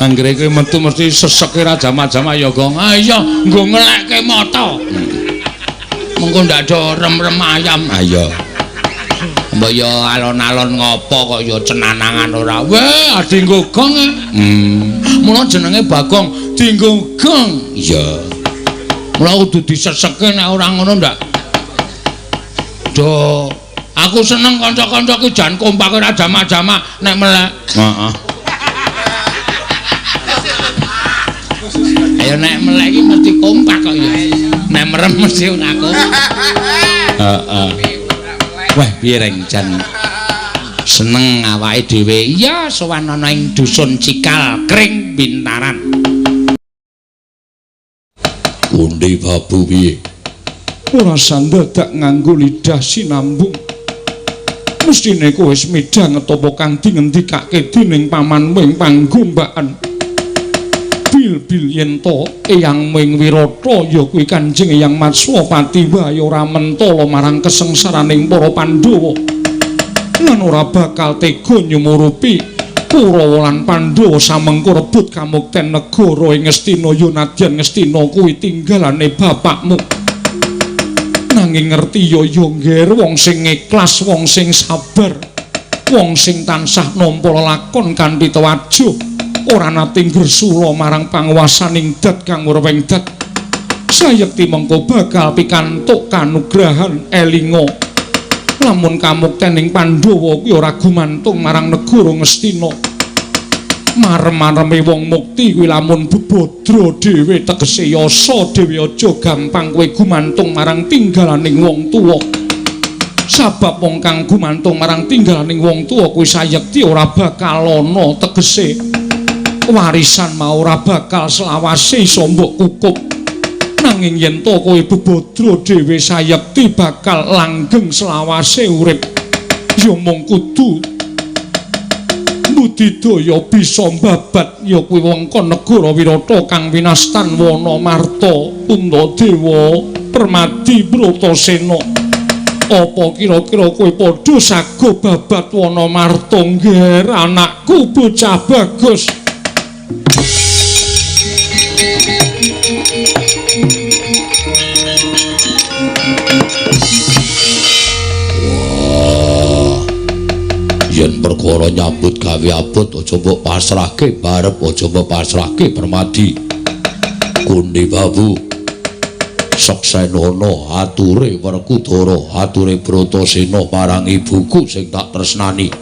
Anggere kowe metu mesti seseke ra jama-jama ya gong. Ah iya, nggo ngelekke mata. Mengko ndak ada rem-rem ayam. Ah iya. Mbok ya alon-alon ngopo kok ya cenanangan ora. Weh, dienggo gong. Mula jenenge Bagong dienggo gong. Iya. Mula kudu diseseke nek ora ngono ndak. Do, aku seneng kanca-kanca ki jan kompak ora jama-jama nek melek. Heeh. Ayo nek melek iki mesti kompak kok ya. Nek merem mesti ora kompak. Heeh. Wah, piye reng jan seneng awake dhewe. Iya, sowan ana ing dusun Cikal Kring Bintaran. Undi babu piye? Ora sandadak nganggo lidah sinambung. Mestine kowe wis midhang apa kang dingendikake dening pamanmu ing panggombakan. Bil yen to Eyang Ming Wirata ya kuwi Kanjeng Eyang Matswapati wae ora mentala marang kesengsaraning para Pandhawa. Lan ora bakal tega nyumurupi Kurawa lan Pandhawa samengko rebut kamukten negara ing Ngastina Yunadyan Ngastina kuwi tinggalane bapakmu. Nanging ngerti ya ngger wong sing ikhlas, wong sing sabar, wong sing tansah nampa lakon kanthi tewajuh, ora nate ngresula marang panguwasaning dat kang urweng dat. Sayekti mengko bakal pikantuk kanugrahan elinga. Lamun kamuktening Pandhawa kuwi ora gumantung marang negara Ngastina. Marem-mareme wong mukti kuwi lamun bebodro dhewe tegese yasa dhewe aja gampang kowe gumantung marang tinggalaning wong tuwa. Sabab wong kang gumantung marang tinggalaning wong tuwa kuwi sayekti ora bakal ana tegese warisan mau ora bakal selawase iso mbok kukup. Nanging yen to kowe bebodro dhewe sayekti bakal langgeng selawase urip. Ya mung kudu budidaya bisa mbabat ya kuwi wengkon negara Wirata kang winastan Wanamarta, Puntadewa, Permadi, Bratasena. Apa kira-kira kowe padha sago babat Wanamarta ngger anakku bocah bagus? Yen perkara nyambut gawe abot aja mbok pasrahke barep, aja mbok pasrahke Permadi. Kundi babu Saksenono ature Werkudara, ature Bratasena marang ibuku sing tak tresnani.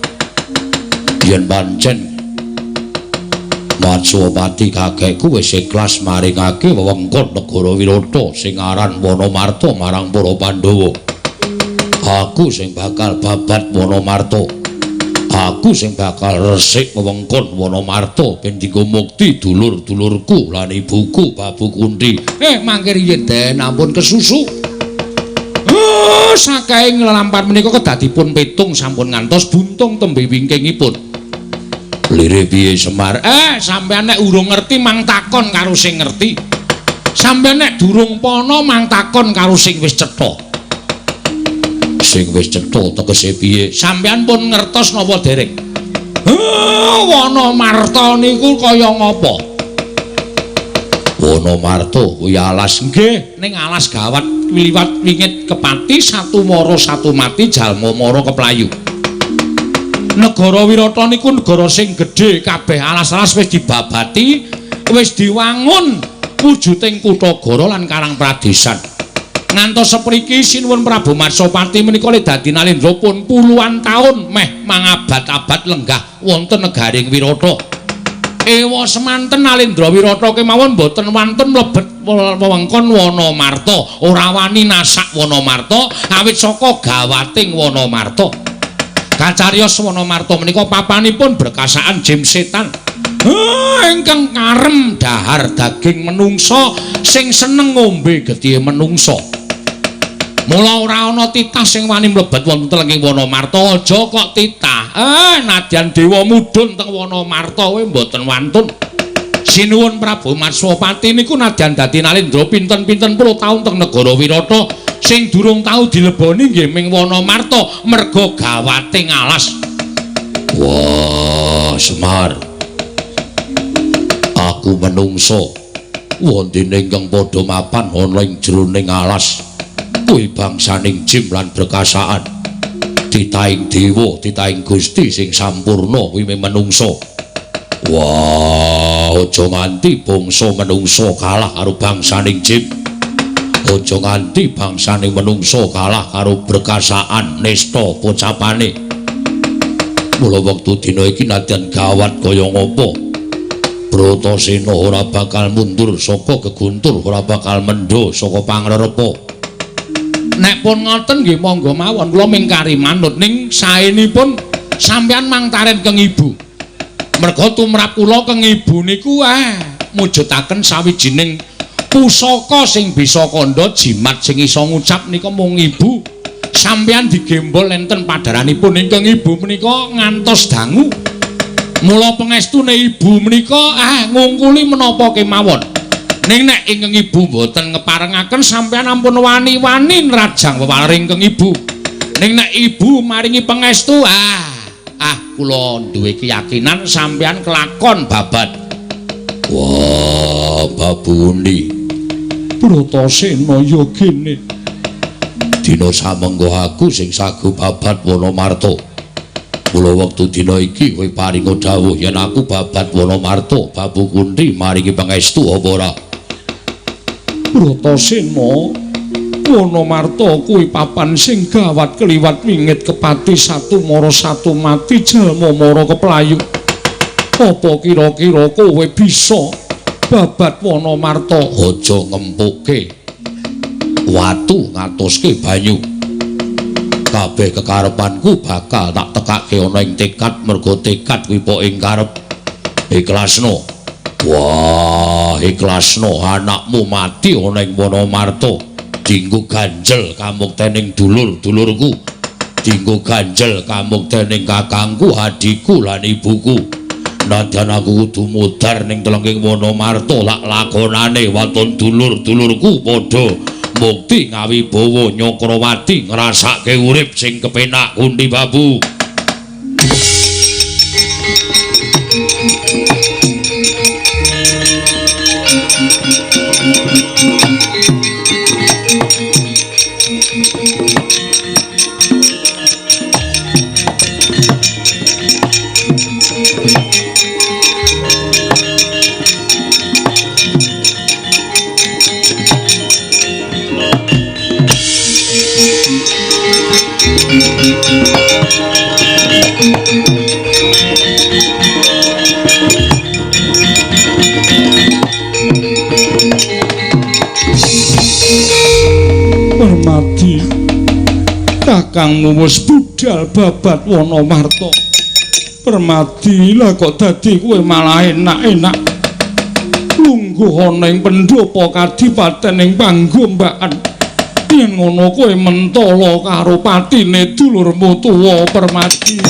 Yen pancen Matswapati kakekku wis ikhlas maringake wewengkon negara Wirata sing aran Wanamarta marang para Pandhawa. Aku sing bakal babat Wanamarta. Aku sing bakal resik wewengkon Wanamarta ben dienggo mukti dulur-dulurku lan ibuku Babu Kunthi. Mangke riyen den ampun kesusu. Saking lelampar menika kedadipun petung sampun ngantos buntung tembe wingkingipun. Lire piye Semar? Sampeyan nek urung ngerti mang takon karo sing ngerti. Sampeyan nek durung pana mang takon karo sing wis cetha. Sing wis cetha tegese piye? Sampeyan pun ngertos napa dereng? Wanamarta niku kaya ngapa? Wanamarta kuwi alas nggih, ning alas gawat liwat wingit kepati satu mara satu mati jalma mara keplayu. Negara Wirata niku negara sing gedhe kabeh alas-alas wis dibabati, wis diwangun wujuding kutha-gara lan karang pradesan. Ngantos sepriki sinuwun Prabu Matswapati menika le dadi nalendra pun puluhan taun meh mangabad-abad lenggah wonten negaring Wirata. Ewa semanten nalendra Wirata kemawon boten wonten mlebet wewengkon Wanamarta, ora wani nasak Wanamarta awit saka gawating Wanamarta. Kacariyos Wanamarta menika papanipun berkasaan jim setan. Ingkang karem dahar daging menungsa sing seneng ngombe getih menungsa. Mula ora ana titah sing wani mlebet wonten ing Wanamarta, aja kok titah. Nadyan dewa mudhun teng Wanamarta kowe mboten wantun. Sinuwun Prabu Matswapati niku nadyan dadi nalendra pinten-pinten puluh taun teng negara Wirata sing durung tau dileboni nggih ming Wanamarta merga gawating alas. Wah Semar. Aku menungso wondene ingkang padha mapan ana ing jroning alas. Kuwi bangsaning jim lan berkasaan. Titaing dewa, titaing Gusti sing sampurna kuwi menungso. Wah, aja nganti bangsa menungso kalah karo bangsaning jim. Aja nganti bangsaning menungso kalah karo berkasaan nesta pocapane. Mula wektu dina iki nadyan gawat kaya ngopo. Bratasena ora bakal mundur saka geguntur, ora bakal mendho saka pangrerepa. Nek pun ngoten nggih monggo mawon kula mingkari manut ning saenipun sampeyan mangtaren keng ibu. Merga tumrap kula keng ibu niku mujudaken sawijining pusaka sing bisa kandha jimat sing iso ngucap nika mung ibu. Sampeyan digembol enten padharanipun ingkang ibu menika ngantos dangu. Mula pangestune ibu menika ngungkuli menapa kemawon. Ning nek ingkang ibu mboten ngeparengaken sampeyan ampun wani-wani nrajang wewaring ingkang ibu. Ning nek ibu maringi pangestu kula duwe keyakinan sampeyan kelakon babat. Wah, babuni. Bratasena ya gene. Dina samengko aku sing sagu babat Wonomarta. Mula wektu dina iki kowe paringa dawuh yen aku babat Wonomarta, Babu Kunthi maringi pangestu apa ora? Bratasena, Wonomarta kuwi papan sing gawat kliwat wingit kepati satu mara satu mati jalma mara keplayu. Apa kira-kira kowe bisa babat Wonomarta? Aja ngempuke watu ngatuske banyu. Kabeh kekarepanku bakal tak tekake ana ing tekad, mergo tekad kuwi po ing karep. Ikhlasno. Wah, ikhlasno anakmu mati ana ing Wonomarta. Dinggo ganjel kamuktening dulur-dulurku. Dinggo ganjel kamuktening kakangku, adikku lan ibuku. Nadyan aku kudu mudhar ning telenging Wonomarta lak lakonane waton dulur-dulurku padha mukti ngawibawa Nyakrawati ngrasake urip sing kepenak Kunthi Babu. Permati, kakangmu wis budal babat Wonomarta. Permati, lah kok dadi kowe malah enak-enak lungguh ana ing pendopo kadipaten ing Panggombakan. Yen ngono kowe mentala karo patine dulurmu tuwa Permati.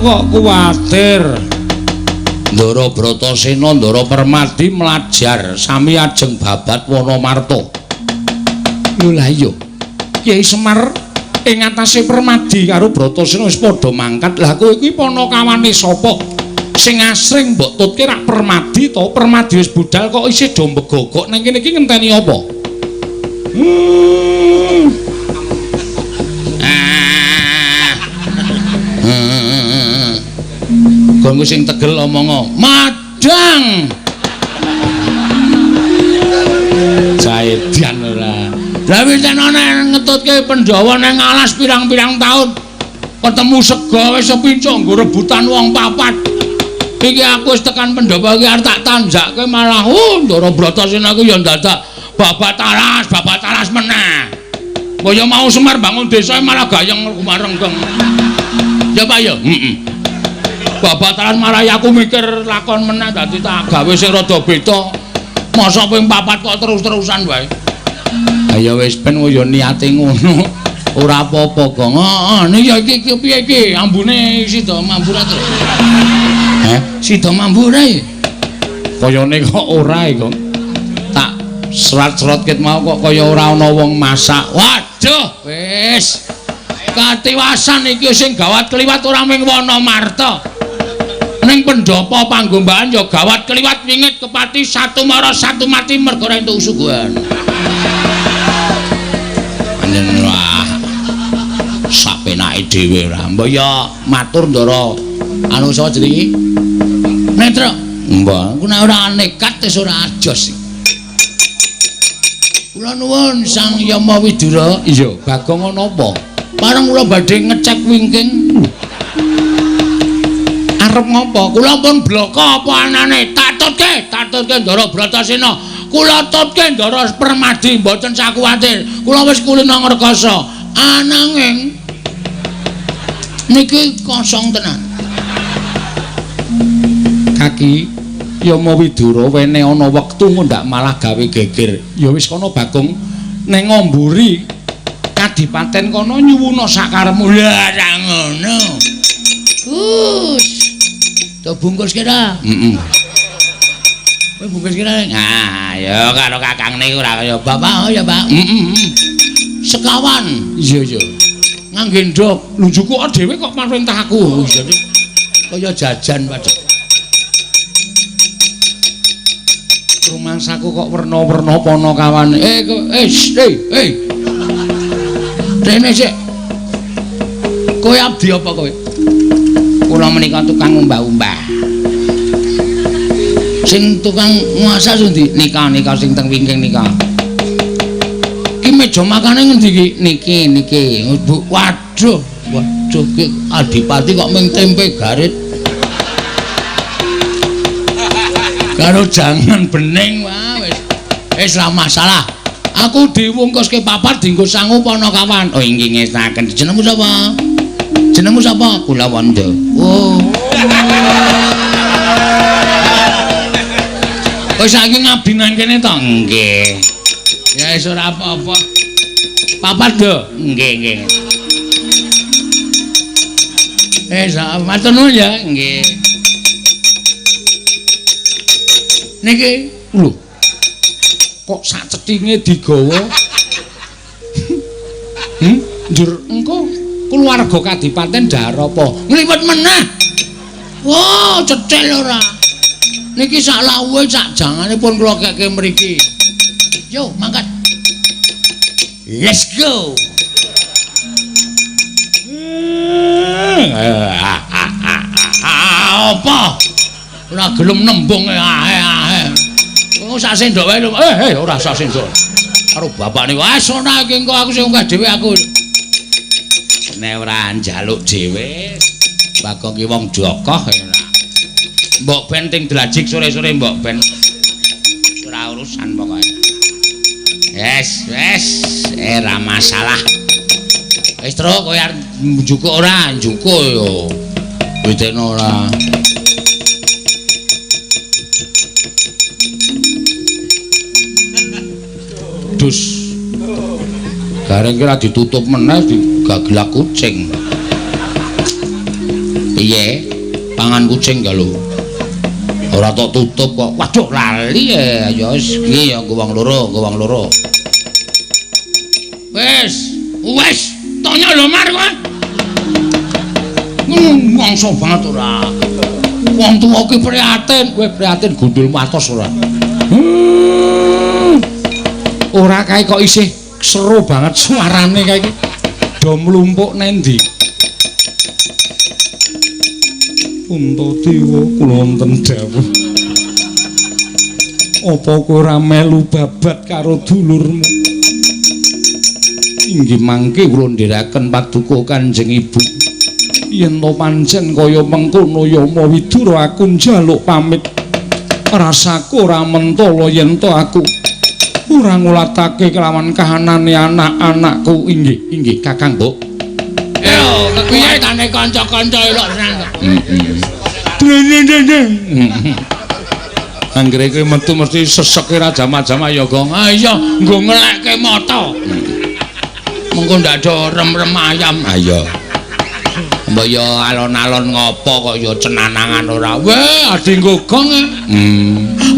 Kok kuwatir Ndara Bratasena, Ndara Permadi mlajar sami ajeng babat Wonomarta. Lho lah iya Kyai Semar ing atase Permadi karo Bratasena wis padha mangkat. Lah kowe iki panakawane sapa sing asring mbok tutke rak Permadi to? Permadi wis budal kok isih do mbegogok nang kene iki ngenteni apa? Gonku sing tegel omongo madang jaedian ora lha witen ana ngetutke Pandhawa nang alas pirang-pirang taun ketemu sega wis sepincuk nggo rebutan wong papat iki aku wis tekan Pandhawa iki arep tak tanjakke malah Ndara Bratasena ku ya dadak babat taras meneh kaya mau Semar bangun desa malah gayeng kumarenggeng ya Pak ya babataran marai aku mikir lakon meneh dadi tak gawe sing rada beda. Masa ping 4 kok terus-terusan wae. Ha ya wis ben ya niate ngono. Ora apa-apa, Gong. Niki iki piye iki? Ambune sida mambu ra to? Sida mambu ra ya? Kayane kok ora iki, Gong. Tak serat-serat ket mau kok kaya ora ana wong masak. Waduh, wis. Katiwasan iki sing gawat kliwat ora mung wana marta. Ning pendopo panggombahan ya gawat kliwat wingit kepati satu mara satu mati mergo ora entuk suguhan. Panjenengan sapenake dhewe ra. Mbok ya matur ndara anu sapa jenenge? Netra. Mbok ku nek ora nekat wis ora ajos. Kula nuwun Sang Yama Widura. Iya, Bagong ana apa? Pareng kula badhe ngecek wingking. Arep ngopo? Kula pun bloko apa anane? Tatutke Ndara Bratasena. Kula tutke Ndara Permadi mboten sak kuwatir. Kula wis kulina ngrekasa. Ananging niki kosong tenan. Kaki Yama Widura wene ana wektu ndak malah gawe geger. Ya wis kono Bagong ning ngomburi kadipaten kono nyuwuna sakarepmu. Lah ra ngono. To bungkus kira. Kowe bungkus kira. Nah, ya karo kakang niku ora kaya bapak ya, Pak. Sekawan. Iya. Ngangge ndok. Lho kok dhewe kok marintah aku. Jadi kaya jajan padha. Rumangsaku kok werna-werna pana kawan. Rene sik. Kowe abdi apa kowe? Kula menika tukang umbah-umbah. Sing tukang nguasa sundi? Nika sing teng wingking nika. Ki meja makane ngendi iki? Niki. Bu, waduh ki adipati kok ming tempe garit. Karo jangan bening wae wis ra masalah. Aku diwungkuske papat dienggo sangu Panakawan. Oh inggih ngestaken. Jenengmu sapa? Kula Wanda. Oh. Wis saiki ngabdi nang kene to? Nggih. Ya wis ora apa-apa. Papat do? Nggih. Matur nuwun ya. Nggih. Niki lho. Kok sak cethinge digawa? Njur engko keluarga kadipaten dhahar apa? Ngliwet meneh. Wah, cethil ora. Niki sak lawuhe sak jangane pun kula keke mriki. Yo, mangkat. Let's go. Apa? Ora gelem nembung ae. Wong sak sendok wae lho. Ora sak sendok. Karo bapakne wis ora iki engko aku sing unggah dhewe aku. Nek ora njaluk dhewe, Bagong ki wong dokoh ora. Mbok ben ting drajik sore-sore mbok ben. Ora urusan pokoke. Wes, ora masalah. Wis tru kowe arep njukuk ora? Njukuk yo. Bedeno ora. Dus gareng kira ditutup meneh digagelak kucing. Piye? Pangan kucing ga lho. Ora tok tutup kok. Waduh lali ya. Ya wis iki ya wong loro. Wis, tonya lho mar kowe. Mangsa banget ora. Wong tuwa ki prihatin, kowe prihatin gundulmu atos ora. Ora kae kok isih seru banget suarane kae iki. Do mlumpuk nendi. Puntadewa kula wonten dawuh. Apa kowe ora melu babat karo dulurmu? Inggih mangke kula ndherekaken paduka Kanjeng Ibu. Yen to pancen kaya mengkono Yama Widura aku njaluk pamit. Rasaku ora mentala yen to aku ora ngulatake kelawan kahanane anak-anakku. Inggih Kakang, Mbok. Yo, kekuwatane kanca-kanca elok tenan kok. Anggere kowe metu mesti sesek ra jama-jama ya, Gong. Ah iya, nggo ngelekke mata. Mengko ndak do rem-rem ayam. Ha iya. Mbok yo alon-alon ngopo kok yo cenanangan ora. Weh, dinggo gong.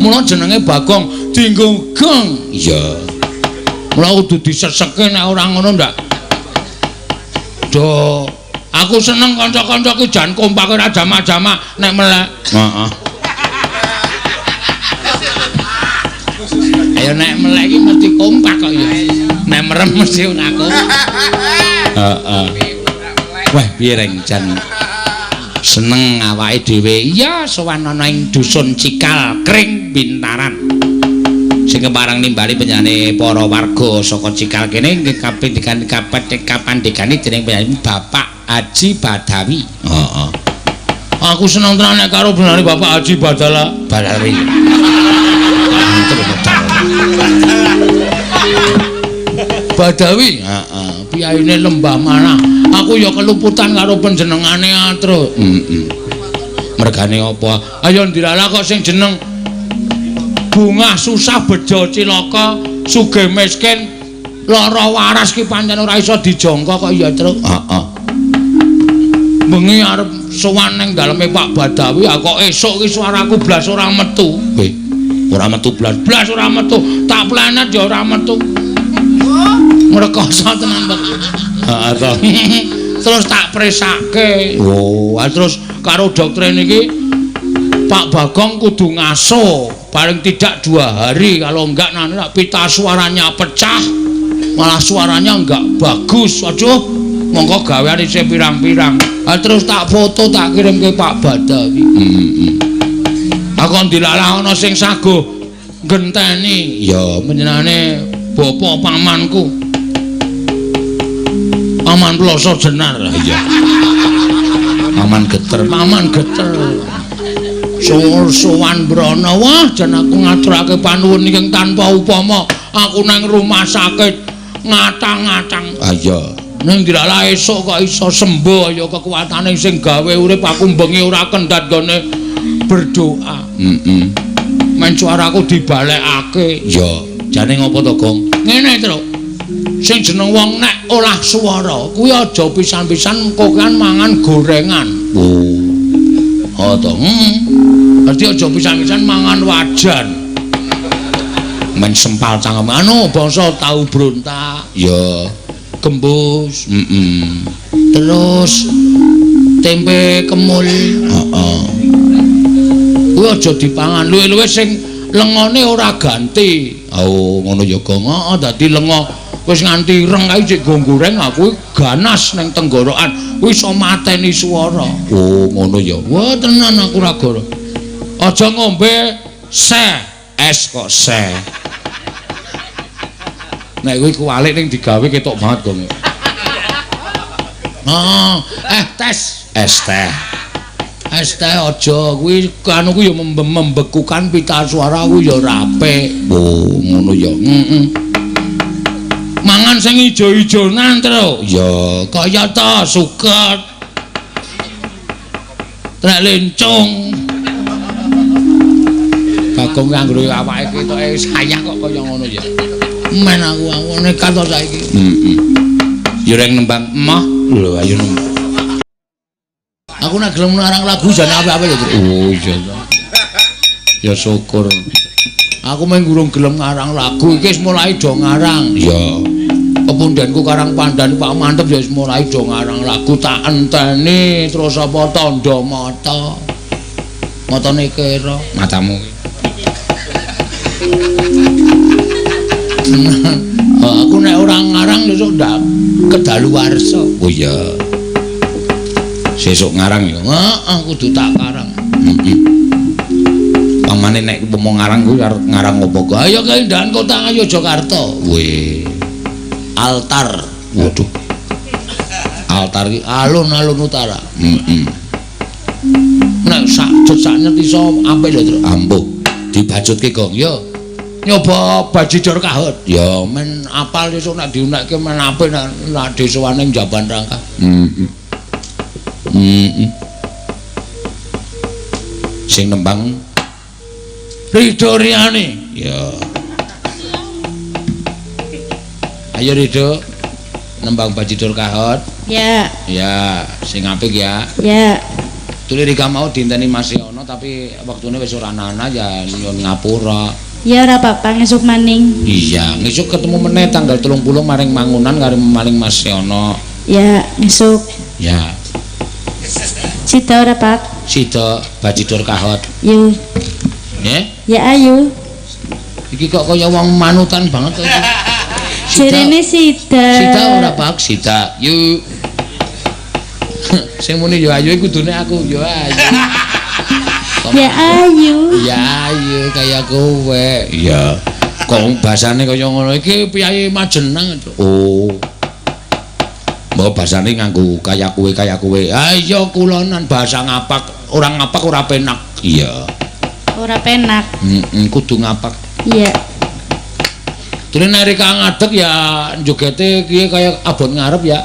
Mula jenenge Bagong dinggo gong. Iya. Mula kudu diseseke nek ora ngono ndak. Do aku seneng kanca-kanca ki jan kompak ora jamak-jamak nek melek. Heeh. Ayo nek melek iki mesti kompak kok ya. Nek merem mesti ora kompak. Heeh. Wah, piye reng jan seneng awake dhewe. Iya, sowan ana ing dusun Cikal Kring Bintaran. Sing kepareng nimbali penyanyi para warga saka Cikal kene nggih kapandhikani dening penyanyi Bapak Haji Badawi. Heeh. Aku seneng tenan nek karo penyanyi Bapak Haji Badawi. Badawi, heeh, piyaine Lembah Manah. Aku ya keluputan karo panjenengane atro. Mergane apa? Ayo ndilalah kok sing jeneng bungah susah bejo cilaka sugih miskin lara waras ki pancen ora iso dijangka kok ya, Tru. Heeh. Bengi arep sowan ning daleme Pak Badawi, kok esuk ki suaraku blas ora metu. Nggih. Ora metu blas ora metu. Tak planet ya ora metu. Ngrekoso tenan kok. Heeh to. Terus tak presake. Oh, terus karo dokter niki Pak Bagong kudu ngaso paling tidak 2 hari, kalau enggak nanti pita suaranya pecah, malah suaranya enggak bagus. Aduh, monggo gawean isih pirang-pirang. Terus tak foto tak kirim ke Pak Badawi. Aku ndilalah ana sing sago ngenteni ya menjenane bapa pamanku. Paman Ploso Jenar. Iya. Paman geter. Sowan brana, wah jan aku ngaturake panuwun iki tanpa upama aku nang rumah sakit ngatang-ngatang. Ah iya. Ning dilalah esuk kok iso sembuh ya kekuatane sing gawe urip aku bengi ora kendhat gone berdoa. Men suaraku dibalekake. Ya, jane ngopo to, Gong? Ngene, Tru. Sing jeneng wong nek olah swara kuwi aja pisan-pisan kok kan mangan gorengan. Oh to. Dadi aja pisan-pisan mangan wajan. Men sempal cangkem anu bangsa tahu brontak. Ya, gembus. Terus tempe kemul. Heeh. Kuwi aja dipangan. Luwe-luwe sing lengone ora ganti. Oh, ngono ya, Gong. Heeh, dadi lengo wis nganti reng kae cek goreng aku ganas ning tenggorokan wis iso mateni swara. Oh ngono ya. Wah tenan aku ra goro. Aja ngombe es kok se. Nek kuwi kualik ning digawe ketok banget kok. Tes. Es teh aja kuwi anu ku ya membekukan pita suara ku ya ora apik. Oh ngono ya. Mangan sing ijo-ijonan, Tru. Ya, kaya ta suket. Trek lencung. Bagong anggere awake ketoke sayang kok kaya ngono ya. Men aku nekat to saiki. Ya reng nembang emoh. Lho, ayo nembang. Aku nek gelem ngarang lagu jane apik-apik lho, Tru. Oh, iya to. Ya syukur. Aku mung gurung gelem ngarang lagu iki wis mulai do ngarang. Iya. Kepundenku Karang Pandan Pak Mantep ya wis mulai do ngarang lagu tak enteni terus apa tandha mata. Matane kira matamu. Aku nek ora ngarang besok ndak kedaluwarsa. Oh iya. Sesuk ngarang ya. Heeh, kudu tak karang. Pamane nek mau ngarang kuwi arep ngarang apa kok? Ayo keindahan kota Ngayogyakarta. Weh. Altar. Waduh. Altar iki alun-alun utara. Nek sak jejak iso apik lho, Tru. Ampuh. Dibajutke, Gong. Ya. Nyoba bajidor kahut. Ya men apal esuk nek diunekke men apik nek desowane Jaban Rangka. Sing nembang Ridho Riyani. Ya. Ayo Ridho. nembang Bajidur Kahot. Ya. Ya, sing apik ya. Ya. Tuli Rika mau dinteni Mas Yono tapi wektune wis ora ana ya nyuwun ngapura. Ya ora apa-apa ngesuk maning. Iya, ngesuk ketemu meneh tanggal 30 maring mangunan karo maling Mas Yono. Ya, ngesuk. Ya. Sida ora Pak? Sida Bajidur Kahot. Yu. Nggih? Ya ayu. Iki kok kaya wong manutan banget kok iki. Jerene Sida. Sida ora Pak, Sida. Yuk. Sing muni yo ayu iku kudune aku yo ayu. Ya ayu. Ya ayu kaya kowe. Iya. Kok basane kaya ngono iki piyayi Majenang. Oh. Mbok basane nganggo kaya kowe. Ah iya kulonan bahasa ngapak, orang ngapak ora penak. Iya. Ora penak. Kudu ngapak. Iya. Dene nek Rika ngadeg ya jogete kiye kaya abot ngarep ya.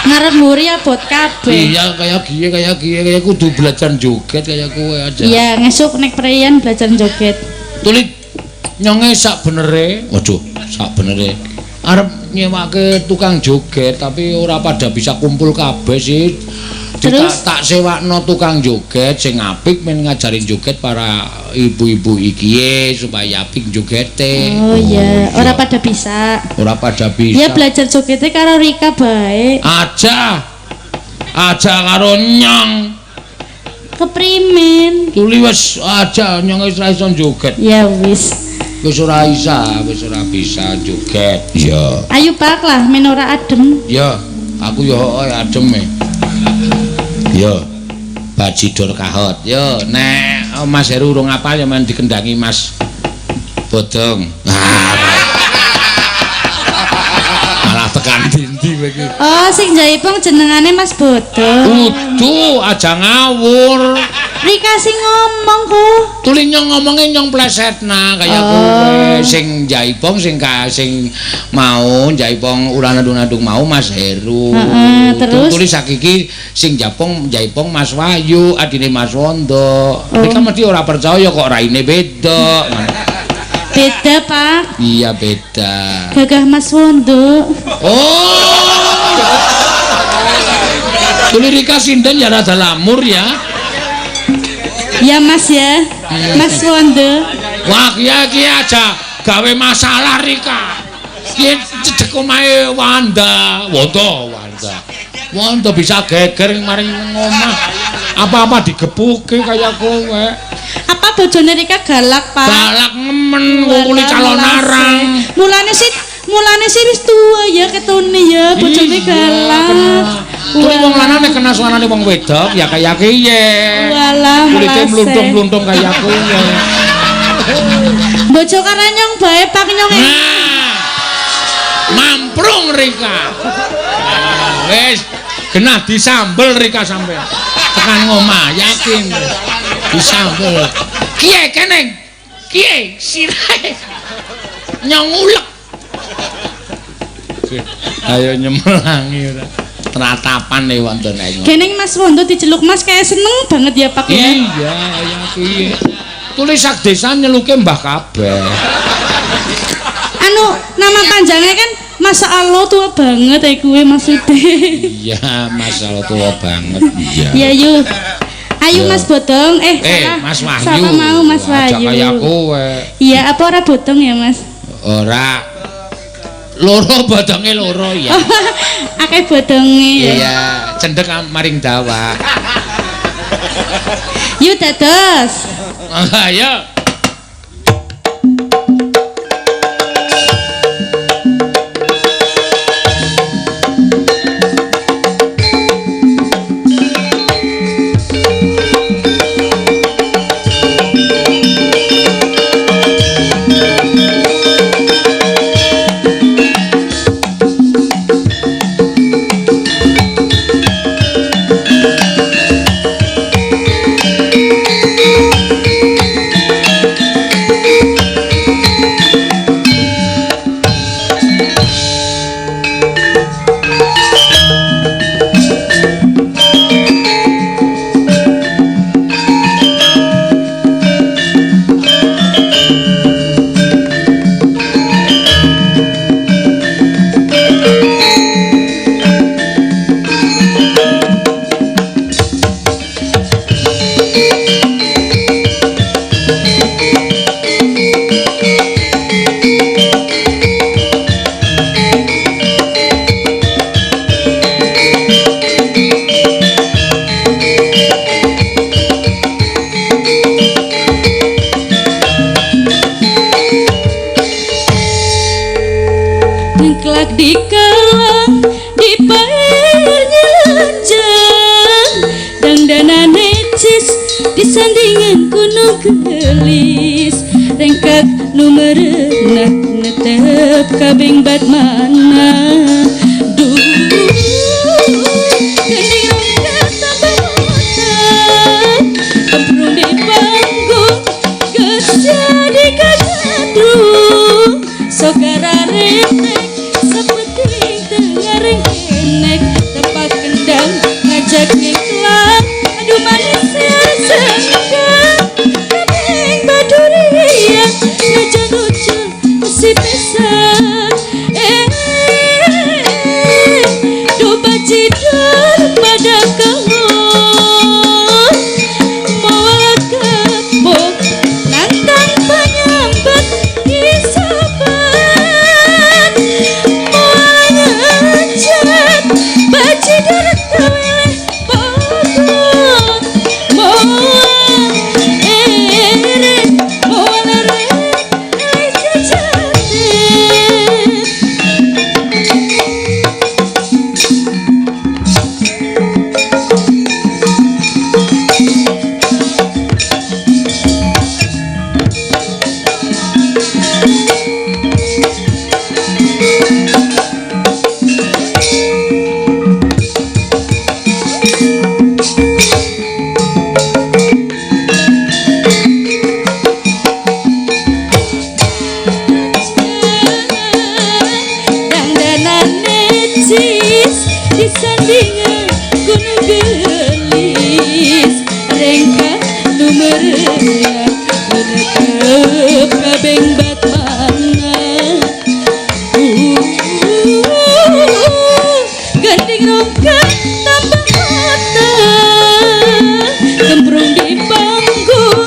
Ngarep mburi abot kabeh. Iya kaya kiye kudu belajar joget kaya kowe aja. Iya, ngesuk nek preyan belajar joget. Tulit nyonge sak benere. Waduh, sak benere. Arep nyewake tukang joget tapi ora pada bisa kumpul kabeh sih. Terus tak sewakno tukang joget sing apik men ngajarin joget para ibu-ibu iki supaya apik jogete. Oh iya, ora pada bisa. Ora pada bisa. Ya belajar jogete karo Rika bae. Aja karo nyong. Keprimen. Tuli wis aja nyong wis ora iso joget. Ya wis. Wis ora bisa joget. Iya. Ayo Pak lah men ora adem. Ya, aku yo adem e. Yo. Bajidur Kahot. Yo, nek Mas Heru urung apal ya men dikendangi Mas Bodong. Malah tekan dindi kowe iki. Oh, sing jaipong jenengane Mas Bodong. Kudu aja ngawur. Rika sing ngomong ku. Tuli nyong ngomongnya nyong plesetna kaya kowe sing jaipong sing mau jaipong ulan-adung mau Mas Heru. Terus Tuli sakiki sing jaipong Mas Wahyu adine Mas Wondo. Mereka mesti ora percaya kok raine beda. Beda Pak. Iya beda. Gagah Mas Wondo. Oh. Tuli Rika sinden ya rada lamur ya. Ya Mas ya. Mas Wondo. Wah kiye aja gawe masalah Rika. Kiye cedhek omahe Wanda bisa geger maring ngomah. Apa-apa digepuke kaya kowe. Apa bojone Rika galak, Pak? Galak nemen nguli calon arang. Mulane sih wis tua ya ketune ya bojone galak. Kuwi wong lanang nek kena suarane wong wedok ya kaya kiye. Walah, kulite mluntung-mluntung kaya kowe. Bojo karanyong bae Pak nyong. Mamprung Rika. Wis genah disambel Rika sampean. Tekan ngomah yakin disambel. Kiye keneng? Kiye sirahe? Nyong ulek. Ayo nyemelangi ora. Ratapan nih wonten ae. Keneng Mas Wondo diceluk Mas kayak seneng banget ya Pak ya. Iya, ya piye. Tulis sak desa nyeluke mbah kabeh. Anu nama panjangnya kan Masa Allah tua banget ya kue maksudnya. Iya, Mas Allah tua banget. Iya. Iya yuk. Ayo Mas Bodong, Mas Wahyu. Siapa mau Mas Wahyu? Ajak kaya kowe. Iya, apa ora bodong ya Mas? Ora. Loro bodonge loro ya. Akeh bodonge ya. Iya, cendek maring dawa. Yuk dados. Ayo. disandingan gunung gelis rengkak numerenah netep kabing bat mana duh gending rengkak tambah motan kemprung di panggung geus jadi kagadru sokara renek sepenting tengaring kenek tepak kendang ngajak ngiklan aduh manis ya senggang kabing badurian ngajak lucu si pesan doba cidar pada kahon mau kebok nantang penyambat isabat mau ngajak bacidar teweleh pokok mau ere mau lere disandingan gunung gelis rengkak numerenah menetep kabeng bat mana ganding rongkak tambah mata kemprung di panggung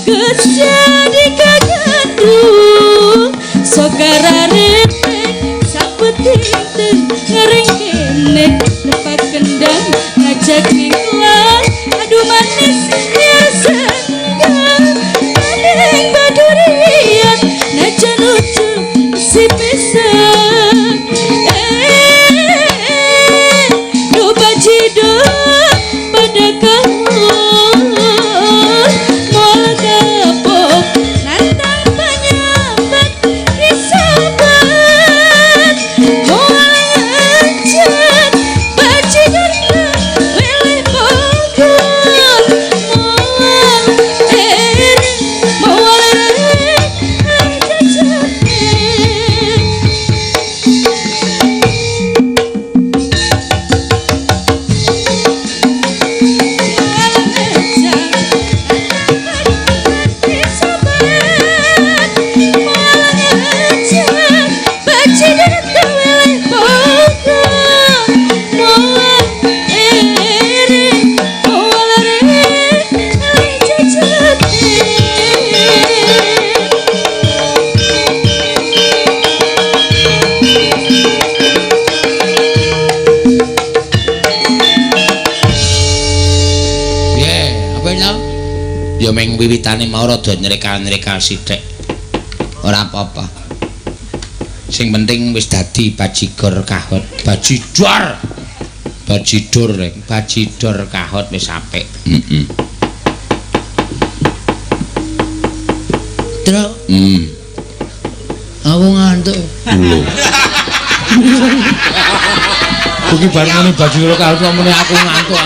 geus jadi kagadung sokara retek sapeting teu ngareng kenek tepak kendang ngajak ngiklan aduh manis ya senggang kadang badurian najan lucu si pesan doba cidar pada kahon moal kapok nantang penyambat isabat moal ngajak bacidar teweleh pokok moal ere moal lere ya meng wiwitane mau rada nyreka-nyreka sithik. Ora apa-apa. Sing penting wis dadi bajigor kahot, bajidor. Bajidor, bajidor kahot wis apik. Heeh. Truk. Aku ngantuk. Lho. Kuwi bar ngene bajidor kahot mene aku ngantuk.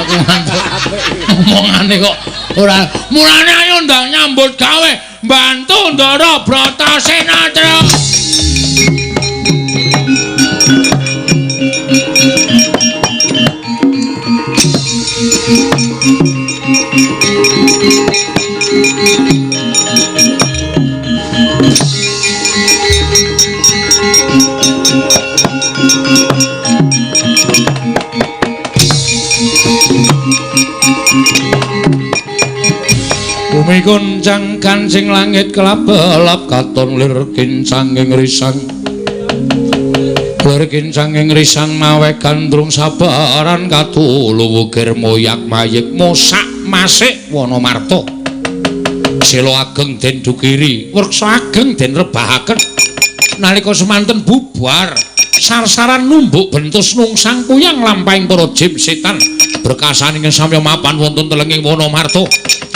Omongane kok ora mulane ayo ndang nyambut gawe bantu Ndara Bratasena Truk. Bumi goncang kancing langit kelap-kelap katon lir kincanging risang. Lir kincanging risang mawe gandrung sabaran katulu wukir moyak mayik mosak masik wana marta. Sila ageng den dukiri, werksa ageng den rebahaken. Nalika semanten bubar sarsaran numbuk bentus nungsang kuyang lampahing para jim setan berkasaning samya mapan wonten telenging Wonomarta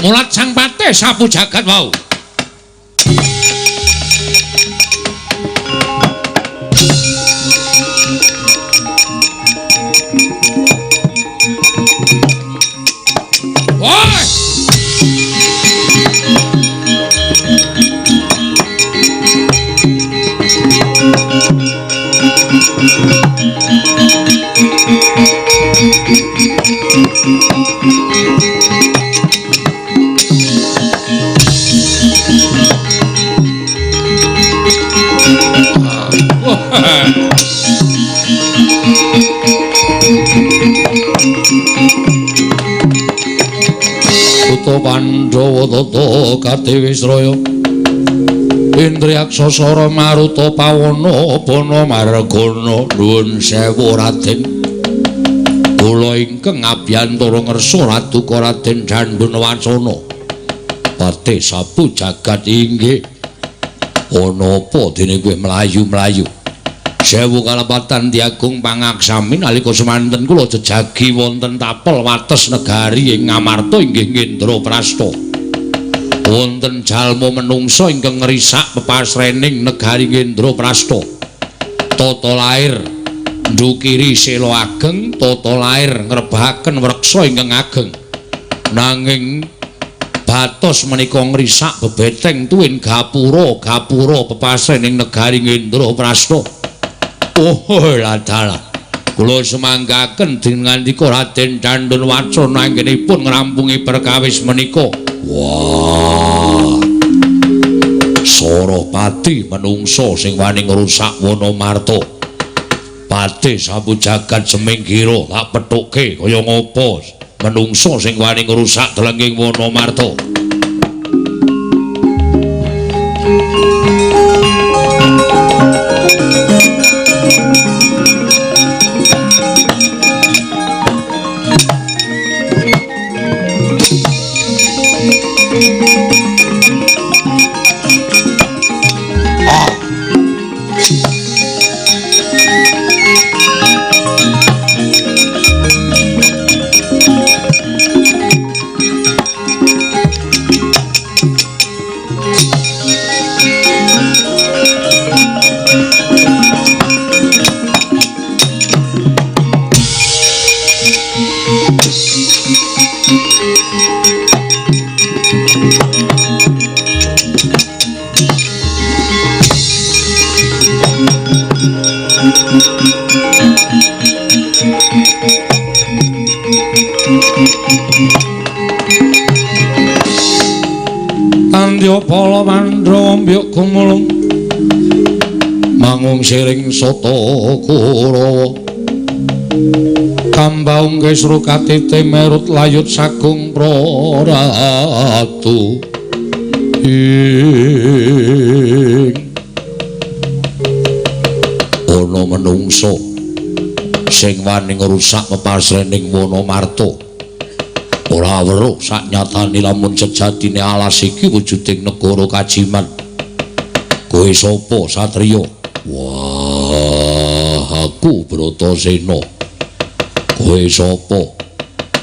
mulat sang patih sapu jagat wau. Woi! Uta Pandhawa tata Katiwisraya Indriaksa Sara Maruta Pawana Bana Margana nuwun sewu Raden kula ingkang abiyantara ngersa Raduka Raden Dandunwacana patih sapu jagat inggih ana apa dene kowe mlayu-mlayu sewu kalepatan diagung pangaksami nalika semanten kula jejagi wonten tapel wates negari ing Ngamarta inggih Ngendraprasta wonten jalma menungsa ingkang ngrisak pepasrening negari Ngendraprasta tata lair ndukiri sela ageng tata lair ngrebahaken wreksa ingkang ageng nanging batos menika ngrisak bebeteng tuwin gapura pepasrening negari Ngendraprasta. Oh ladala kula semanggaken dinandika Raden Dandunwacana anggenipun ngrampungi perkawis menika. Wah Sarapati menungsa sing wani ngrusak Wonomarta patih sapu jagat semingkira tak pethuke kaya ngopo menungsa sing wani ngrusak telenging Wonomarta. Tandya Pala Mandra mbyuk gumulung mangung siring sata Kurawa kambaung kesru katite merut layut sagung praratu ana menungso sing wani ngrusak pepasrening Wonomarta ora weruh saknyatane lamun sejatine alas iki wujuding negara kajiman. Kowe sapa satriya? Wah, aku Bratasena. Kowe sapa?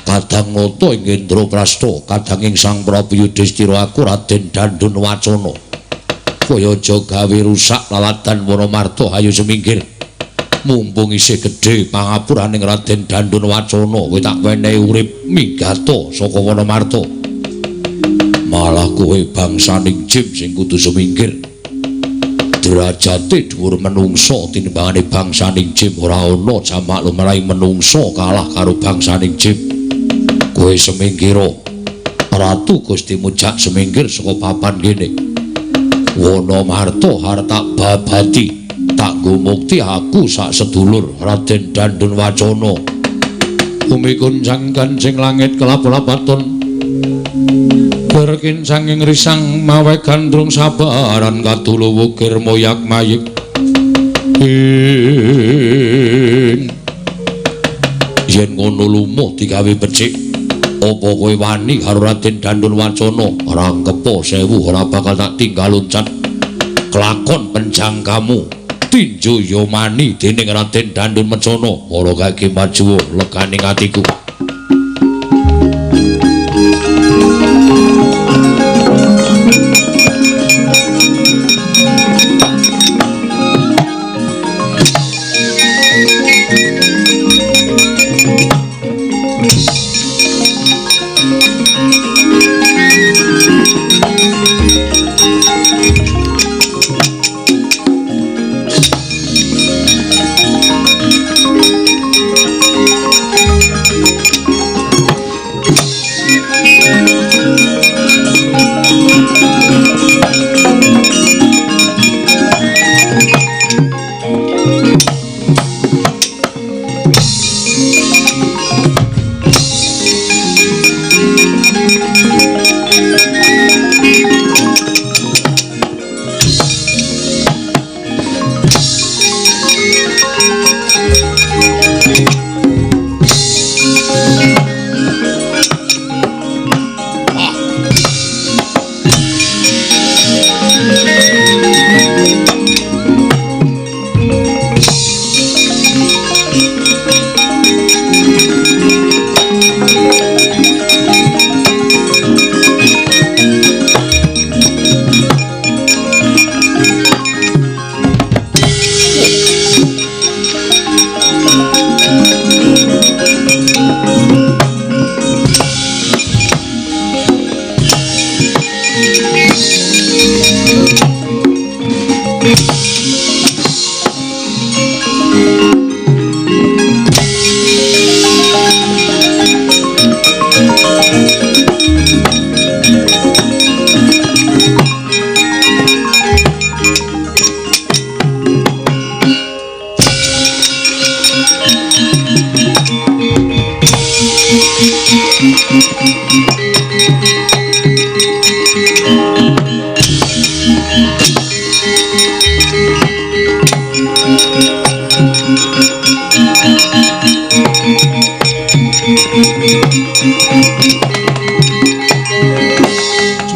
Kadang nata ing Ngendraprasta, kadang ing Sang Prabu Yudhistira aku Raden Dandunwacana. Kowe aja gawe rusak lalatan Wonomarta, ayo seminggir. Mumpung isih gedhe pangapuraning Raden Dandunwacana kowe tak wenehi urip migata saka Wonomarta malah kowe bangsaning jim sing kudu seminggir derajate dhuwur menungsa tinimbangane bangsaning jim ora ana jamak lumrahe menungsa kalah karo bangsaning jim kowe seminggir Ratu Gusti Mujak seminggir saka papan kene Wonomarta harta babadi tak gumukti aku sak sedulur Raden Dandunwacana umikun sang kancing langit kelap-lapaton berkin sanging risang mawe gandrung sabaran katulu wukir moyak mayik yen ngono lumuh digawe becik apa kowe wani karo Raden Dandunwacana rangkepa sewu ora bakal tak tinggal loncat kelakon penjangkamu tinju yomani dening Raden Dandunwacana ora kaki maju leganing atiku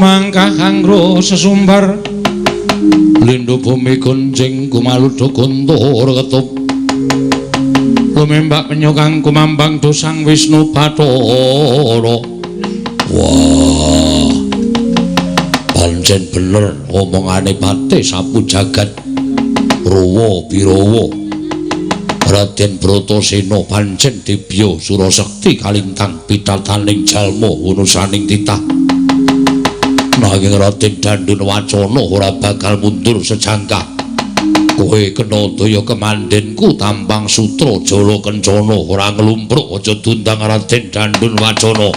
Mangkah kangro sesumbar lindu bumi kunjing kumaludo guntur ketup lumembak penyokang kumambang dosang Wisnu Bathara. Wah pancen bener omongane Pati sapu jagat Rawa Birawa Raden Bratasena pancen dibya Surasekti kalintang pitataning jalma unusaning titah. Nanging Raden Dandun Wacana ora bakal mundur sejangkah. Kowe kena daya kemandenku tampang sutra Jala Kencana ora nglumpruk aja dundang Raden Dandun Wacana.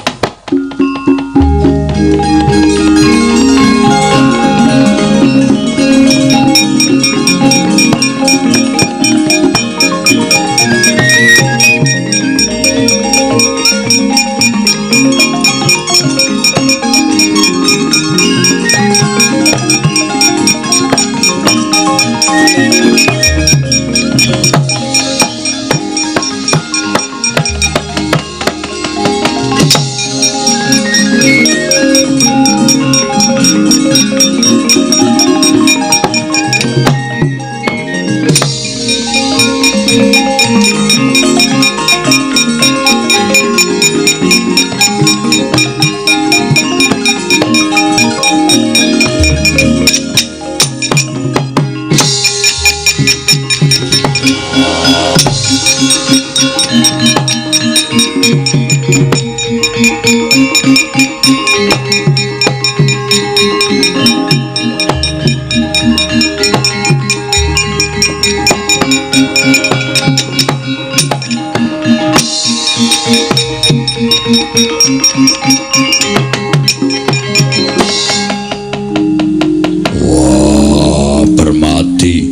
Wah, Permati.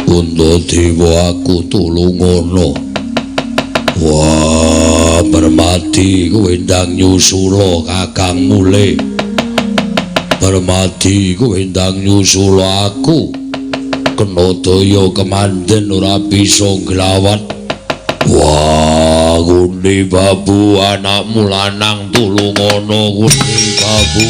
Puntadewa aku tulungono. Wah, Permati kowe ndang nyusula Kakang Mule. Permati kowe ndang nyusula aku. Kena daya kemanden ora bisa nglawat. Wah, Gundi Babu anakmu lanang tulungono Gundi Babu.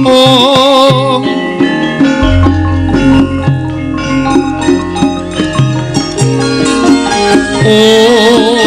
Oh, oh,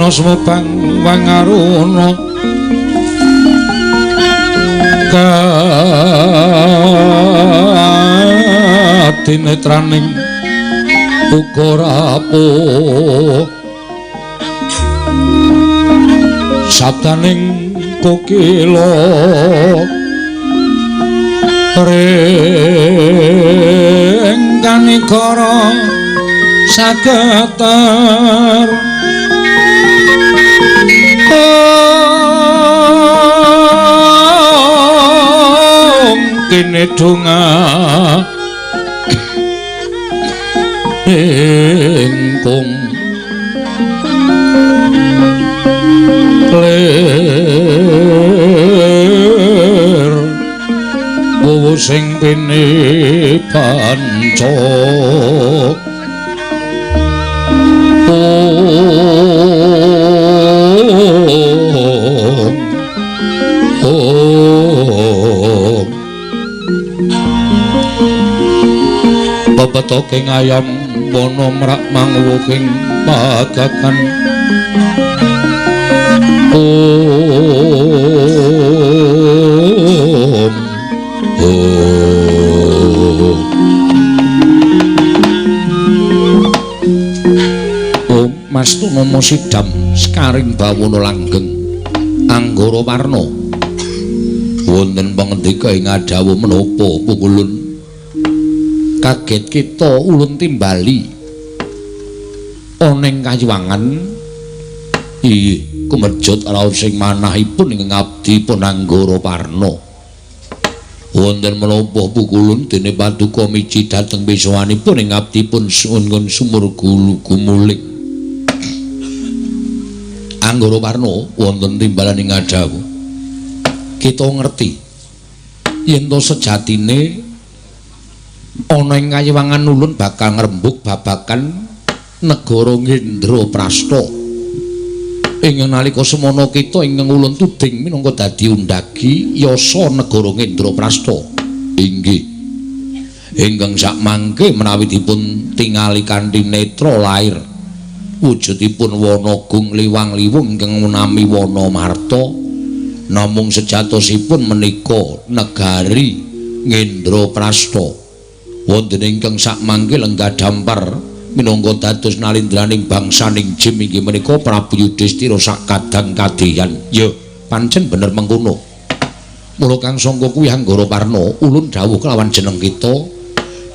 dina sumebang wangaruna katinetraning uga rapuh sabdaning kokila rengganigara sagetar kene donga engkung ler wowo sing pene panca bebetoking ayam wana mrak manguwuking pagakan Mas Tunama Sidam Skaring Bawana Langgeng Anggara Warna wonten pangendika ing adhawu menapa Pukulun kaget kita ulun timbali ana ing kayiwangan inggih kumejut raos sing manahipun ing abdi pun Anggara Warna wonten menapa Pukulun dene paduka miji dhateng pisowanipun ing abdi pun sungun sumur gulu gumuling Anggara Warna wonten timbalan ing adhawu kita ngerti yen to sejatine ana ing kayiwangan ulun bakal ngrembug babakan negara Ngendraprasta ing nalika semana kita ingkang ulun tuding minangka dadi undagi yasa negara Ngendraprasta inggih ingkang sakmangke menawi dipun tingali kanthi netra lair wujudipun wana gung liwang-liwung ingkang nami wana marta namung sejatosipun menika negari Ngendraprasta wonten ingkang sakmangke lenggah dampar minangka dados nalindraning bangsaning Jim inggih menika Prabu Yudhistira sakadang kadeyan ya pancen bener mengkono mula kang sangka kuwi Anggara Warna ulun dawuh kelawan jeneng kita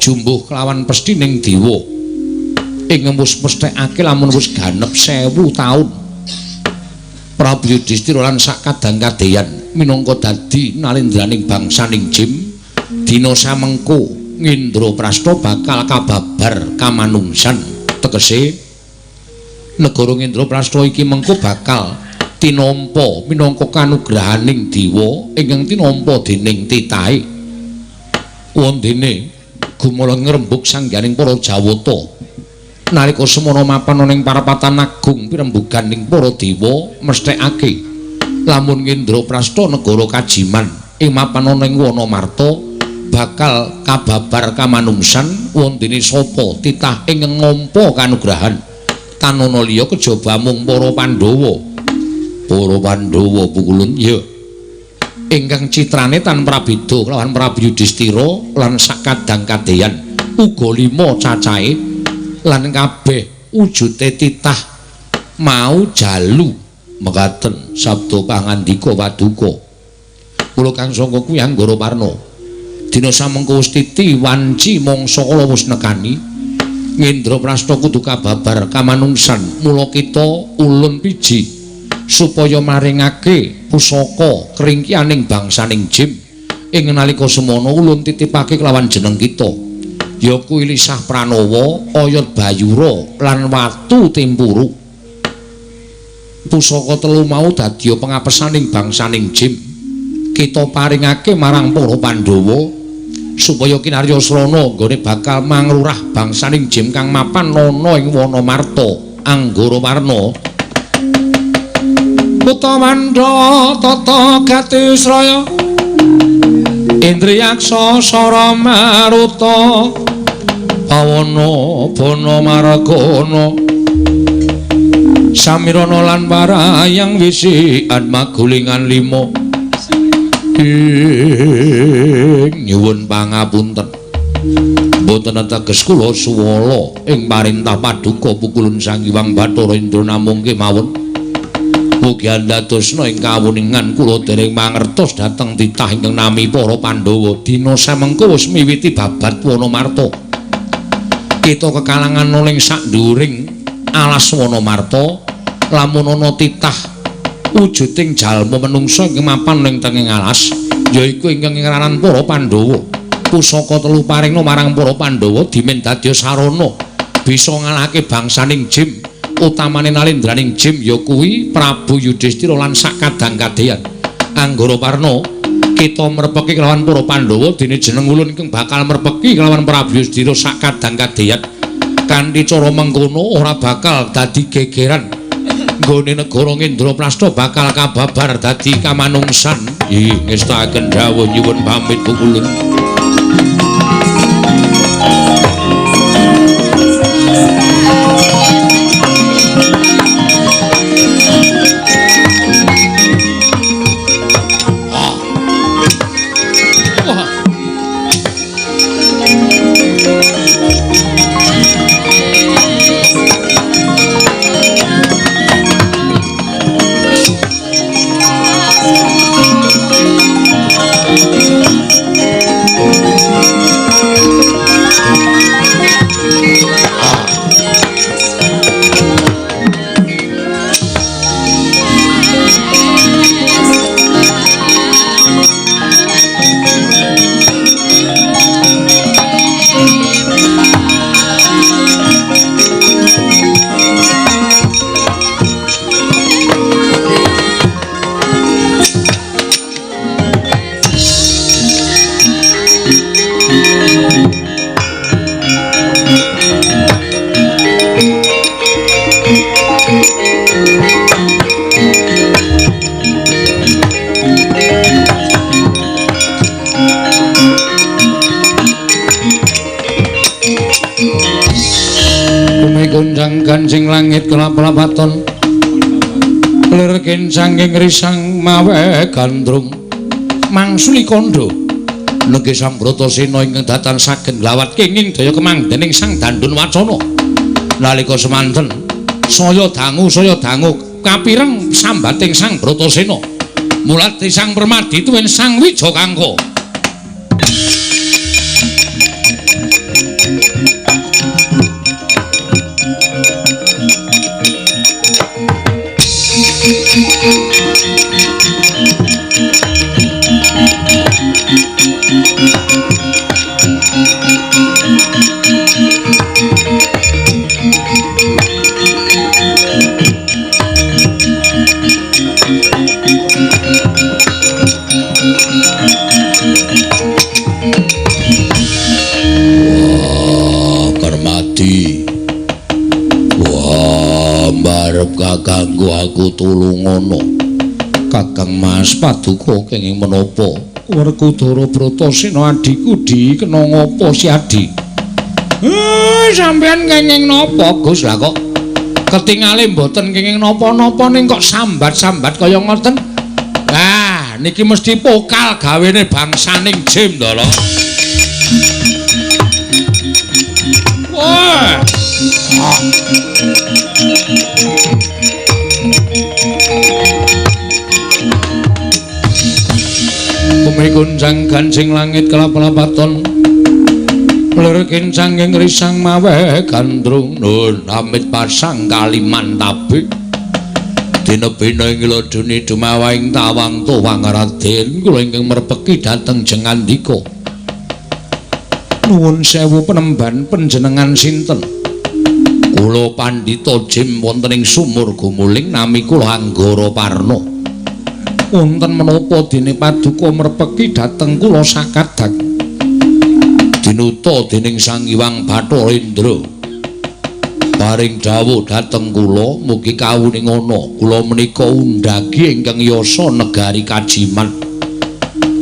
jumbuh kelawan pesthing dewa ing mesthekake lamun wis ganep 1000 taun Prabu Yudhistira lan sakadang kadeyan minangka dadi nalindraning bangsaning Jim dina samengko Ngendraprasta bakal kababar kamanungsan tegese negara Ngendraprasta iki mengko bakal tinampa minangka kanugrahaning dewa ingkang tinampa dening titahe wondene gumulung ngrembug sangganing para Jawata nalika semana mapan ana ing parapatan agung pirembugan ing para dewa mesthekake lamun Ngendraprasta negara kajiman ing mapan ana ing wana marta bakal kababar kamanungsan wontene sapa titah ing nampa kanugrahan tanana liya kejaba mung para Pandhawa Pukulun ya ingkang citrane tan prabeda kelawan Prabu Yudhistira lan sakadang kadeyan uga 5 cacahe lan kabeh wujude titah mau jalu mekaten sabda pangandika Paduka kula kang sangka kuwi Anggara Warna dina samengko wis titi wanci mangsa kala wis nekani Ngendraprasta kudu kababar kamanungsan mula kita ulun piji supaya maringake pusaka keringkianing bangsaning Jim ing nalika semana ulun titipake kelawan jeneng kita ya kuwi Lisah Pranawa Oyot Bayura lan Watu Tempuru pusaka telu mau dadi pengapesaning bangsaning Jim kita paringake marang para Pandhawa supaya kinarya srana nggone bakal manglurah bangsaning Jim kang mapan ana ing wana marta Anggara Warna Utawandha tata Gatisraya Indriyaksa Sara Maruta Pawana Bana Margana Samirana lan parayang wisikan magulingan 5 nyuwun pangapunten mboten ateges kula suwala ing parintah paduka pukulun Sang Hyang Bathara Indra namung kemawon mugi andadosna ing kawuningan kula dereng mangertos dhateng titah ingkang nami para Pandhawa dina samengko wis miwiti babat Wanamarta kita kekalangan noling sak dhuwuring alas Wanamarta lamun ana titah wujuding jalma menungsa ing mapan ning tenging alas yaiku ingkang ngaranan para Pandhawa pusaka telu paringna marang para Pandhawa dimen dadya sarana bisa ngalahake bangsaning Jim utamane nalindraning Jim ya kuwi Prabu Yudhistira lan sak kadang-kadehan Anggara Parna kita merpeki kelawan para Pandhawa dene jeneng ulun ingkang bakal merpeki kelawan Prabu Yudhistira sak kadang-kadehan kanthi cara mengkono ora bakal dadi gegeran nggone negara Indraprastha bakal kababar dadi kamanungsan. Ih, ngestaken dawuh nyuwun pamit pukulun. Gancing langit kelap-lapaton lir kencanging risang mawe gandrung mangsuli kondo negi Sang Bratasena ingkang datan saged nglawat kenging daya kemangdening Sang Dandun Wacana nalika semanten saya dangu kapireng sambating Sang Bratasena mulati Sang Permadi tuwin Sang Wijakangka. Kanggo aku tulungono Kakang Mas Paduka kenging menapa Werkudara Bratasena adhiku di kena ngapa si Adi sampean kenging napa Gus lah kok ketingale mboten kenging napa-napa ning kok sambat-sambat kaya ngoten niki mesti pokal gawene bangsaning Jim to lho wah Bumi gunjang gancing langit kelap-lapaton lir kencanging risang mawe gandrung nun amit pasang Kalimantabe dina-bina ing lodone dumawaing tawang tuwang Raden kula ingkang merpeki dhateng jengandika nuwun sewu penemban panjenengan sinten kula Pandhita Jim wonten ing sumur gumuling nami kula Anggara Parna wonten menapa dene Paduka merpeki dhateng kula sakadak dinuta dening Sang Hyang Bathara Indra paring dawuh dhateng kula mugi kawuningana kula menika undhagi ingkang yasa negari Kajiman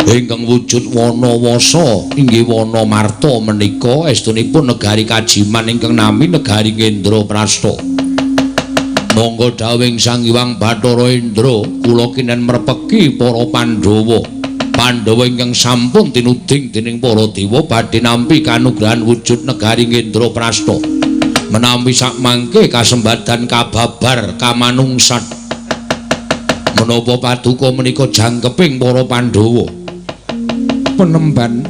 ingkang wujud Wanawasa inggih Wanamarta menika estunipun negari Kajiman ingkang nami negari Indraprastha Monggo dawing Sang Hyang Bathara Indra kula kinen mrepeki para Pandhawa. Pandhawa ingkang sampun tinuding dening para dewa badhe nampi kanugrahan wujud negari Ngendraprasta. Menawi sakmangke kasembadan kababar kamanungsan. Menapa paduka menika jangkeping para Pandhawa. Penemban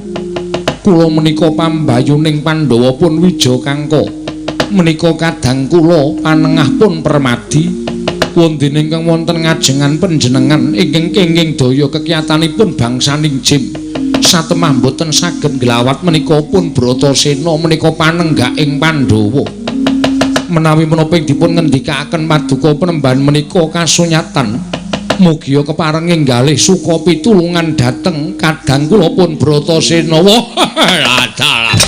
kula menika pambayuning Pandhawa pun Wijakangka. Menika kadang kula panengah pun Permadi wondene ingkang wonten ngajengan panjenengan ingkang kenging daya kekiyatanipun bangsaning Jim satemah boten saged nglawat menika pun Bratasena menika panenggaking Pandhawa menawi menapa dipun ngendikaken paduka penemban menika kasunyatan mugia kepareng enggalih suka pitulungan dhateng kadang kula pun Bratasena adalah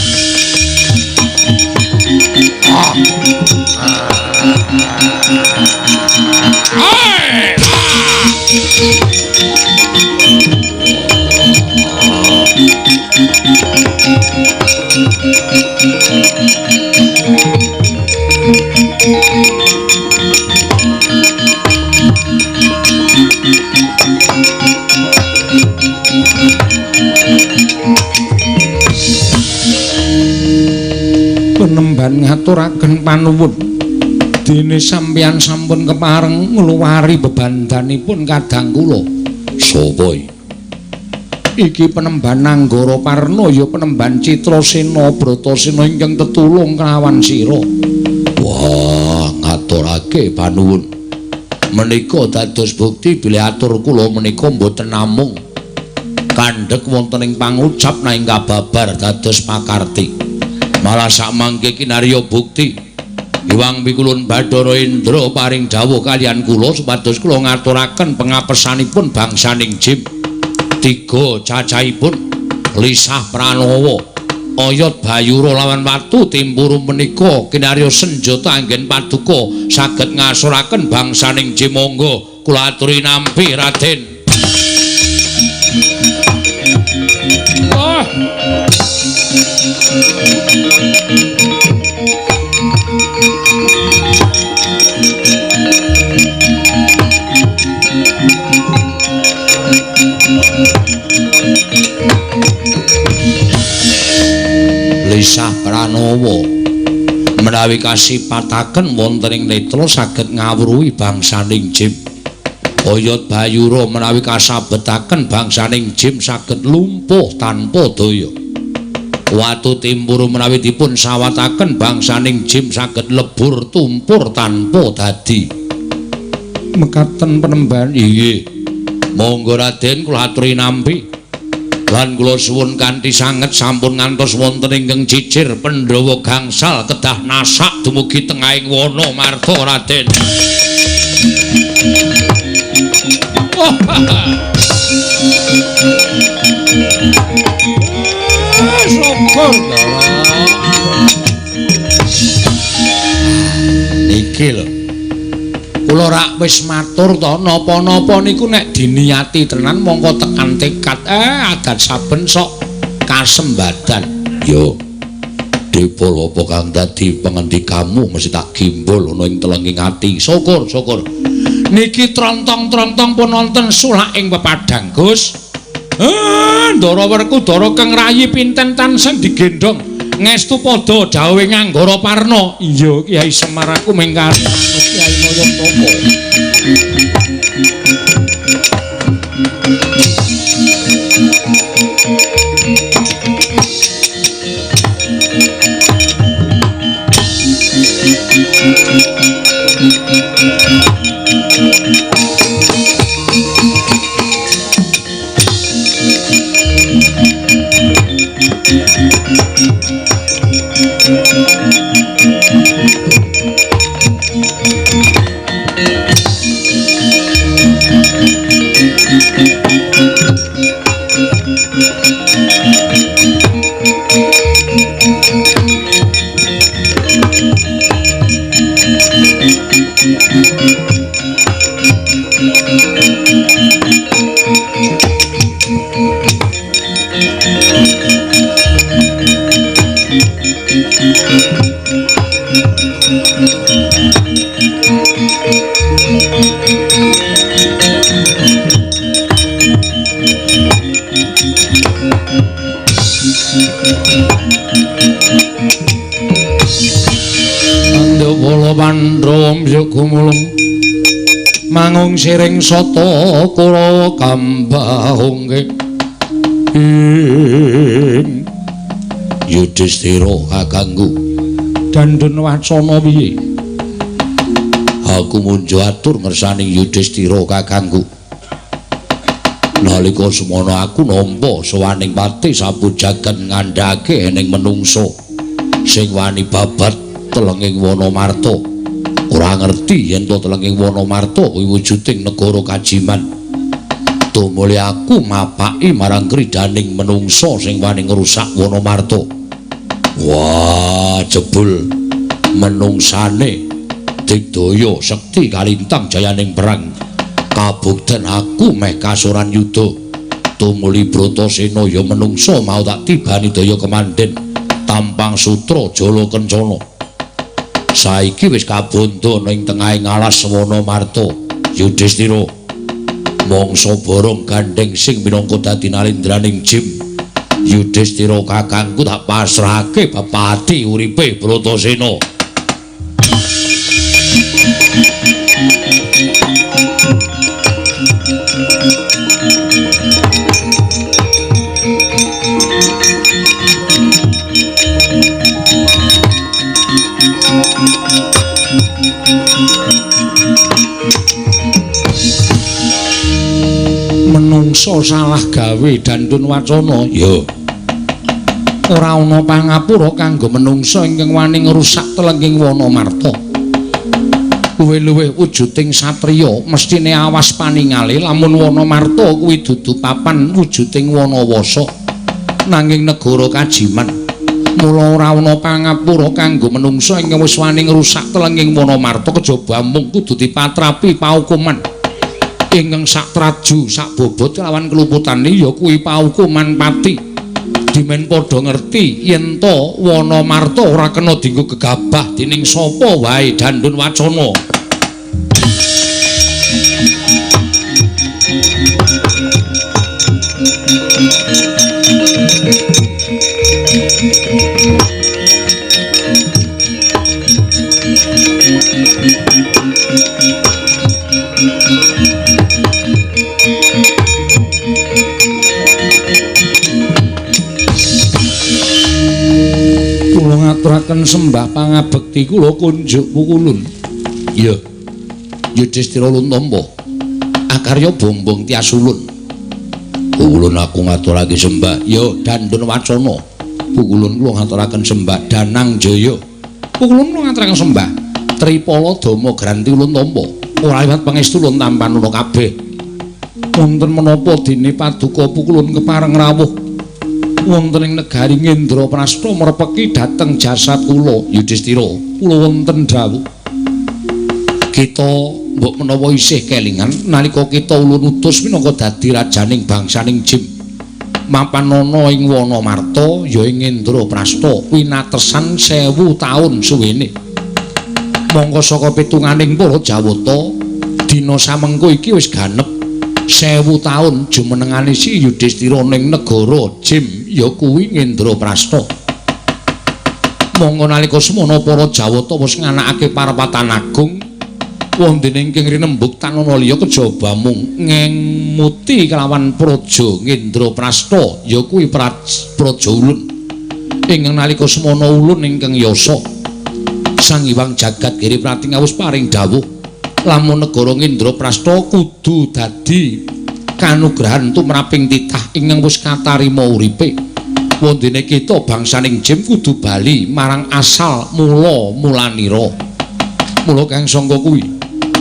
Penemban ngaturaken panuwun dene sampeyan sampun kepareng ngluwari bebandanipun kadang kula. Sapa iki penemban Anggara Parna ya penemban Citrasena Bratasena ingkang tetulung kelawan sira. Wah, ngaturake panuwun. Menika dados bukti bilih atur kula menika mboten namung kandhek wonten ing pangucap nanging kababar dados pakarti. Malah sakmangke kinarya bukti Hyang Pikulun Bathara Indra paring dawuh kaliyan kula supados kula ngaturaken pengapesanipun bangsaning Jim. 3 cacahipun Lisah Pranawa, Oyot Bayura lawan Watu Timpuru menika kinarya senjata anggen paduka saged ngasuraken bangsaning Jim. Monggo kula aturi nampi Raden. Lisah Pranawa menawi kasipataken wonten ing netra saged ngawruhi bangsaning Jim. Oyot Bayura menawi kasabetaken bangsaning Jim saged lumpuh tanpa daya. Watu Timpuru menawi dipun sawataken bangsaning Jim saged lebur tumpur tanpa dadi. Mekaten penemban inggih. Monggo Raden kula aturi nampi. Lan kula suwun kanthi sanget sampun ngantos wonten ingkang cicir Pandhawa gangsal kedah nasak dumugi tengahing wana marga Raden. Syukur niki lho. Kula rak wis matur to napa-napa niku nek diniati tenan mongko tekan tekad adat saben sok kasembadan. Yo. Dipol apa kang dadi pengendikamu mesti tak gimbol ana ing telenging ati. Syukur. Niki trontong-trontong pun wonten sulaking pepadang, Gus. Ndara werku Dara Kang Rayi pinten tansah digendhong ngestu padha dawuhe Anggara Parna. Iya, Kyai Semar aku mengkari Kyai Mayantaka. Andawala Pandhawa Gumulung mangung siring sata kula kambahungke Yudhistira kakangku Dandun Wacana piye aku munjo atur ngersani Yudhistira kakangku nalika semana aku nampa sawaning pati sabu jagat ngandhake ning menungso sing wani babat telenging Wanamarta ora ngerti yen to telenging Wanamarta kuwi wujuding negara kajiman tumuli aku mapaki marang kridaning menungso sing wani ngrusak Wanamarta wah jebul menungsane digdaya sekti kalintang jayaning perang kabukten aku meh kasuran yuda tumuli Bratasena ya menungso mau tak tibani daya kemanden tampang sutra jala kencana saiki wis kabondo ning tengahing alas Wanamarta Yudhistira mangsa borong gandeng sing minangka dadi nalindraning jim Yudhistira kakangku tak pasrahake bapati uripe Bratasena menungso salah gawe Dandun Wacana ya ora ana pangapura kanggo menungso ingkang wani ngrusak telenging Wanamarta luwih-luwih wujuding satriya mestine awas paningale lamun Wanamarta kuwi dudu papan wujuding Wanawasa nanging negara kajiman mula ora ana pangapura kanggo menungso ingkang wis wani ngrusak telenging Wanamarta kejaba mung kudu dipatrapi paukuman ingkang sak traju sak bobot kelawan keluputane ya kuwi paukuman pati dimen padha ngerti yen to Wanamarta ora kena dienggo gegabah dening sapa wae Dandun Wacana ngaturaken sembah pangabekti kula kunjuk pukulun iya Yudhistira Luntampa akarya bombong tiasulun pukulun aku ngaturake sembah ya Dandun Wacana pukulun kula ngaturaken sembah Danang Jaya pukulun kula ngaturaken sembah Tripala Dama Granti Luntampa ora liwat pangestu Luntampan ana kabeh wonten menapa dene paduka pukulun kepareng rawuh wonten ing negari Ngendraprasta merepeki dhateng jasad kula Yudhistira kula wonten dawuh kita mbok menawa isih kelingan nalika kita ulun utus minangka dadi rajaning bangsaning jim mapan ana ing Wanamarta ya ing Ngendraprasta winatesan 1000 taun suwene mongko saka pitunganing para Jawata dina samengko iki wis ganep 1000 taun jumenengane si Yudhistira ning negara jim ya kuwi Ngendraprasta monggo nalika semana para Jawata wis nganakake parapatan agung wonten ing rinembuk tanana liya kejaba mung ngemuti kelawan praja Ngendraprasta ya kuwi praja ulun ingkang nalika semana ulun ingkang yasa Sang Hyang Jagat Giri Pratinga wis paring dawuh lamun negara Ngendraprasta kudu dadi kanugrahan tumraping titah ingkang wis katarima uripe wondene kita bangsaning jim kudu bali marang asal mula-mulanira mula kang sangka kuwi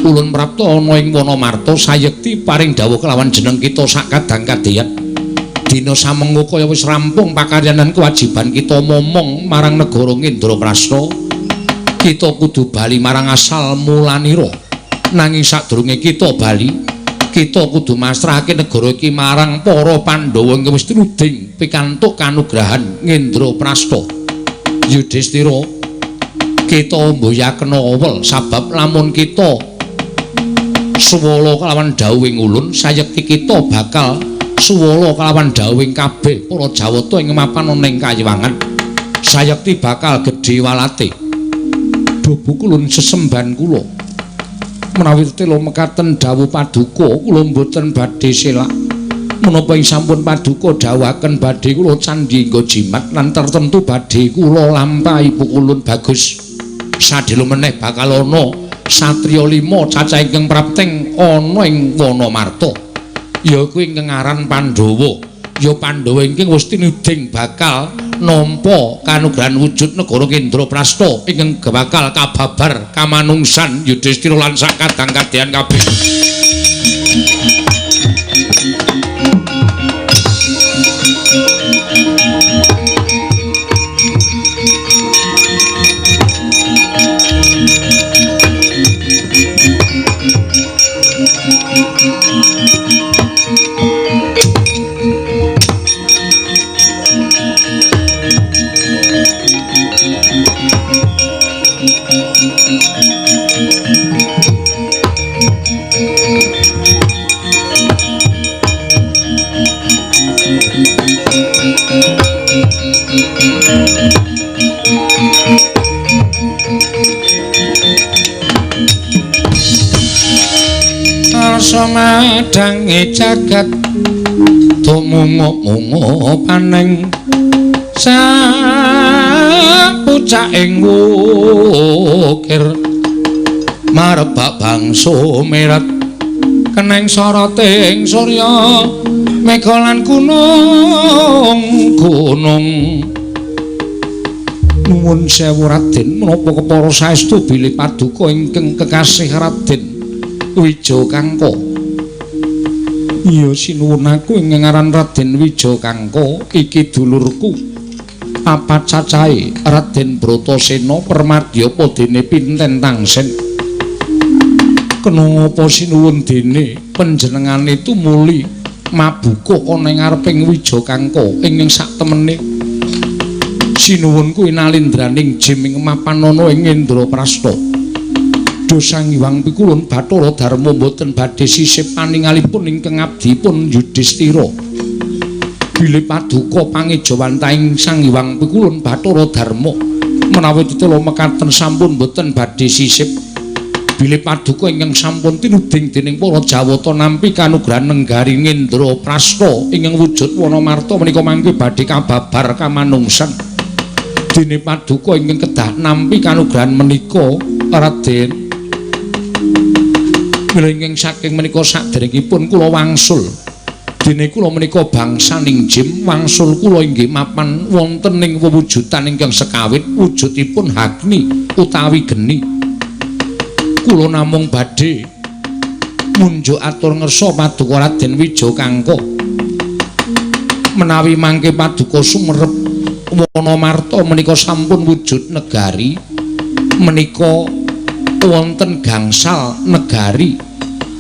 ulun prapta ana ing Wanamarta sayekti paring dawuh kelawan jeneng kita sak kadang-kadheyan dina samengko kaya wis rampung pakaryanan kewajiban kita momong marang negara Ngendraprasta kita kudu bali marang asal mulanira nanging sadurunge kita bali kita kudu masrahake negara iki marang para Pandhawa ingkang wis truding pikantuk kanugrahan Ngendraprasta Yudhistira kita mboyaken awel sabab lamun kita swala kelawan dawuhing ulun sayekti kita bakal suwala kalawan dawuhing kabeh para Jawata ing mapan ana ing Kayiwangan sayekti bakal gedhe walate bobo kulun sesemban kula menawi tela mekaten dawuh paduka kula mboten badhe selak menapa ing sampun paduka dawuhaken badhe kula candhi nggo jimat lan tertentu badhe kula lampahi pukulun bagus sadhela meneh bakal ana satriya 5 cacah ingkang prapting ana ing Wanamarta yaiku ingkang aran Pandhawa ya Pandhawa ingkang wis tinuding bakal nampa kanugrahan wujud negara Kendraprasta ingkang bakal kababar kamanungsan Yudhistira lan sakadang-kadhehan kabeh. Somadange jagat tumungo-mungo paning sapucaking wukir marebak bangsa merat keneng soroting surya mega lan gunung nuwun sewu Raden menapa kepara saestu bilih paduka ingkang kekasih Raden Wijakangka. Iya sinuwun aku ing ngaran Raden Wijakangka iki dulurku. Papat cacahe Raden Bratasena Permadyapa dene Pinten Tangsen. Kena ngapa sinuwun dene panjenengane tumuli mabuka ana ing ngareping Wijakangka ing sak temene. Sinuwun kuwi nalindraning jim ing mapan ana ing Indraprasta. Sang Hyang Pikulun Bathara Darma mboten badhe sisip paningalipun ingkang abdipun Yudhistira. Bilih paduka pangejawantaing Sang Hyang Pikulun Bathara Darma menawi titela mekaten sampun mboten badhe sisip. Bilih paduka ingkang sampun tinuding dening para Jawata nampi kanugrahan nenggaring Indraprasta ingkang wujud Wanamarta menika mangke badhe kababar kamanungsan. Dene paduka ingkang kedah nampi kanugrahan menika Raden ingkang saking menika saderengipun kula wangsul dene kula menika bangsaning jim wangsul kula inggih mapan wonten ing wewujudan ingkang sekawit wujudipun Agni utawi geni kula namung badhe munjuk atur ngersa paduka Raden Wijakangka menawi mangke paduka sumerep Wanamarta menika sampun wujud negari menika wonten gangsal negari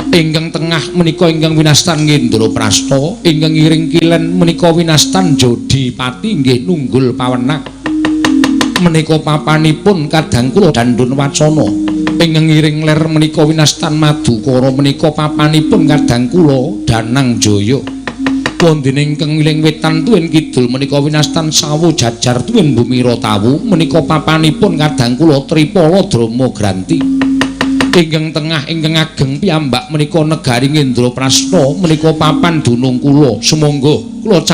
ingkang tengah menika ingkang winastan Indraprasta ingkang ngiring kilen menika winastan Jodipati nggih Nunggul Pawenak menika papanipun kadang kula Dandun Wacana ingkang ngiring ler menika winastan Madukara menika papanipun kadang kula Danang Jaya wondene ingkang wiling wetan tuwin kidul menika winastan Sawu Jajar tuwin Bumira Tawu menika papanipun kadang kula Tripala Drama Granti ingkang tengah ingkang ageng piyambak menika negari Indraprasta menika papan dunung kula sumangga kula